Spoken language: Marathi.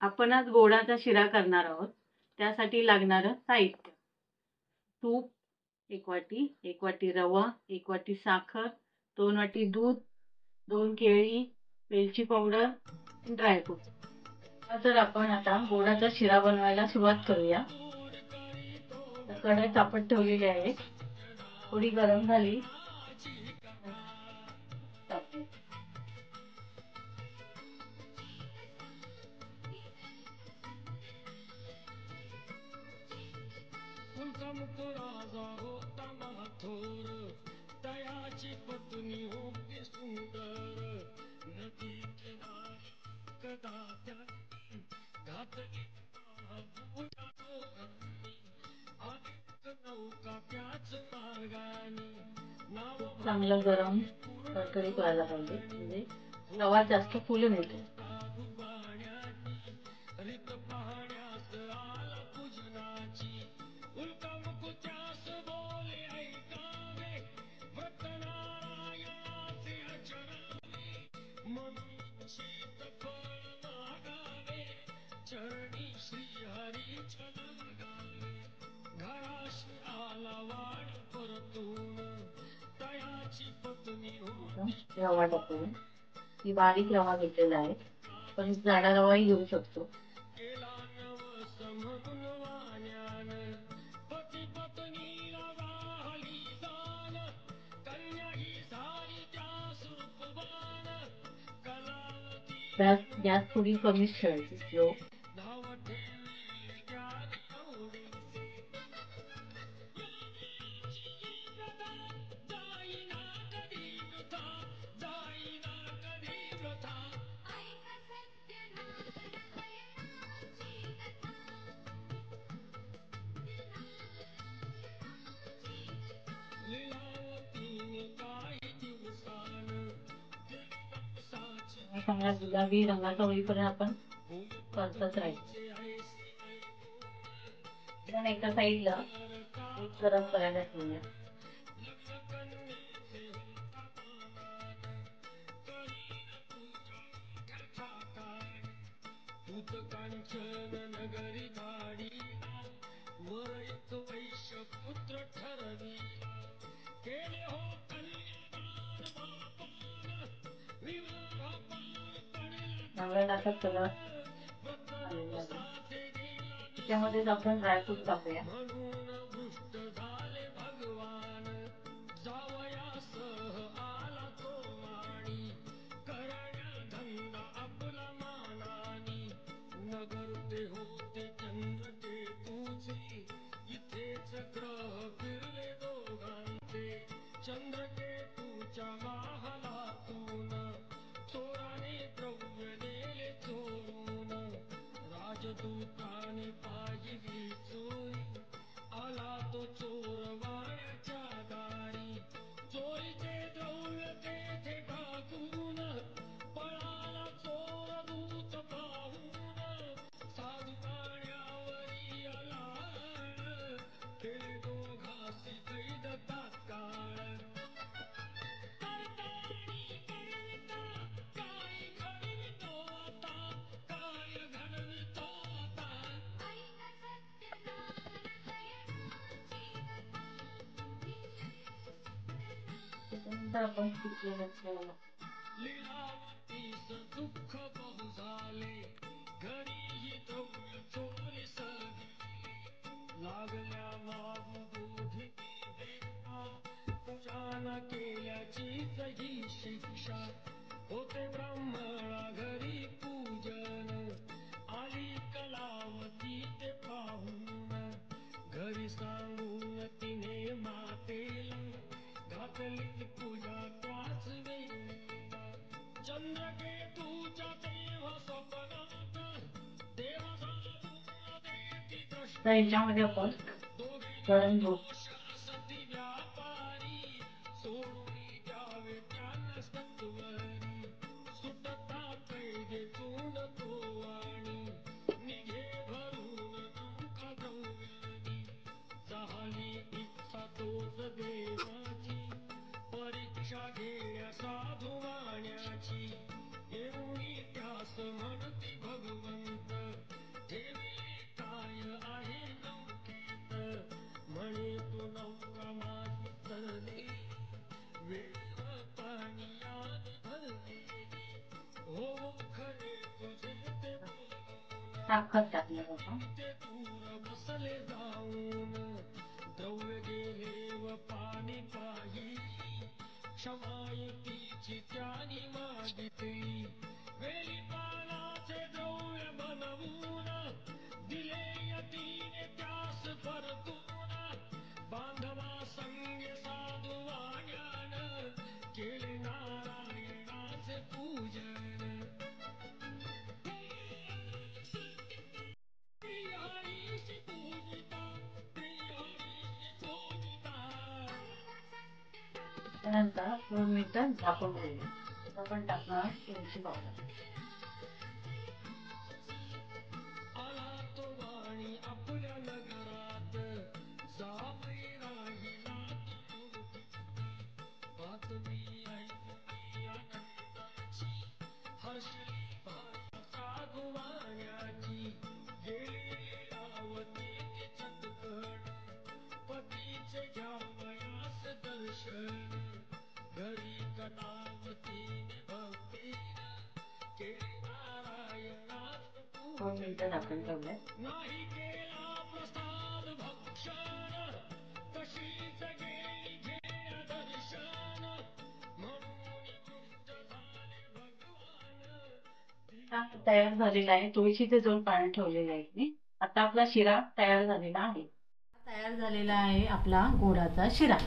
आपण आज गोडाचा शिरा करणार आहोत. त्यासाठी लागणारं साहित्य: तूप 1 वाटी, 1 वाटी रवा, 1 वाटी साखर, 2 वाटी दूध, 2 केळी, वेलची पावडर, ड्रायफ्रूट. तर आपण आता गोडाचा शिरा बनवायला सुरुवात करूया. तर कढई तापत ठेवलेली आहे. थोडी गरम झाली राजा होता माथोर, तयाची पत्नी होती सुंदर. नदी किनारी कदा घातली नौका त्याच मार्गाने. चांगलं गरम कडकडीत व्हायला पाहिजे, म्हणजे रवा जास्त फुलून येतो. रीत पाहण्यास आला पूजनाची, उलटा मुकुत्यास बोले ऐकावे, व्रत नारायणाचे अचरावे, म्हणून शीतफळ मागावे, चरणी श्रीहरीच्या लागावे. घराशी आला वाणी परतून, तयाची पत्नी होती. रवा टाकून, मी बारीक रवा घेतलेला आहे, पण जाडा रवाही घेऊ शकतो. केला नवस म्हणून वाण्यान, पती पत्नीला वाहली जाण, कन्या ही झाली त्यास रूपवान. कलावती गॅस थोडी कमीच ठेवायची, स्लो. धाव ठेवली त्याने आवडीचे. जाईना कधी वृथा, जाईना कधी वृथा. लीलावतीने काही दिवसान दिवसाची चांगला गुलाबी रंगाचा होईपर्यंत आपण परतत राहायचं. पण एका साईडला दूध गरम करायला ठेवूया. कांचन नगरी धाडीला, वर एक वैश्य पुत्र ठरविला. केले हो कल्याण बापान, विवाह पार पडला. चांगला टाकत कलर त्याच्यामध्येच आपण ड्रायफ्रूट टाकूया. म्हणून दृष्ट झाले भगवान, जावयासह आला तो वाणी, करण्या धंदा आपला मानानी. नगर ते होते चंद्रकेतूचे, इथेच ग्रह फिरले दोघांचे. चंद्रकेतूच्या महालातून चोराने द्रव्य नेले चोरून, राजदूताने पाहिली चोरी, आला तो चोर वाण्याच्या दारी. चोरीचे द्रव्य तेथे टाकून, पळाला चोर दूत पाहून. साधू वाण्यावरी आला, केले दोघासी कैद तात्काळ. करताळी करविता, काय घडवितो आता, काय घडवितो आता. त्याच्यानंतर आपण पिकलेलं लीलावतीस दुःख बहु झाले, घरीही द्रव्य चोरी सगळे. लागल्या मागू दोघी देवा, पूजा न केल्याचीच ही शिक्षा. होते ब्राह्मणा घरी पूजन, आली कलावती ते पाहून. घरी सांगून तिने मातेला, घातली पूजा त्याच वेळेला. चंद्रकेतूच्या तेव्हा स्वप्नात, देवा सांगून देती दृष्टी. तर याच्यामध्ये आपण गरम दूध सती व्यापारी, सोडून द्यावे त्यांना सत्वरी. सुटता कैदेतून तो वाणी, निघे भरून नौका द्रव्यानी. झाली इच्छा तोच देवाची, परीक्षा घेण्या साधू वाण्याची. येऊनी त्यास म्हणती भगवंत, साखर टाकणार आपण. ते दूर बसले जाऊन द्रव्य गेले व पाणी पाही क्षमायतीची त्यानी मागितली वेली पानाचे द्रव्य बनवून दिले यतीने त्यास परतून बांधवा संगे साधू वाण्यान केले नारायणाचे पूजन श्रीहरीची पूजिता श्रीहरीची पूजिता त्यानंतर 2 मिनिटं झाकून ठेवूया. आता आपण टाकणार वेलची पावडर. आला तो वाणी आपल्या नगरात जावई राहिला बातमी ऐकली आनंदाची हर्षली भाषा साधू वाण्याची गेली लीलावती ती चटकन पतीचे घ्यावयास दर्शन घरी कलावतीने भक्तीन केली नारायणास 2 मिनिटं झाकून ठेवलंय. नाही केला प्रसाद भक्षण तशीच गेली घेण्या दर्शन म्हणून मुक्त झाले भगवान आता तयार झालेला आहे. तुळशीचे 2 पानं ठेवलेले आहेत मी. आता आपला शिरा तयार झालेला आहे. तयार झालेला आहे आपला गोडाचा शिरा.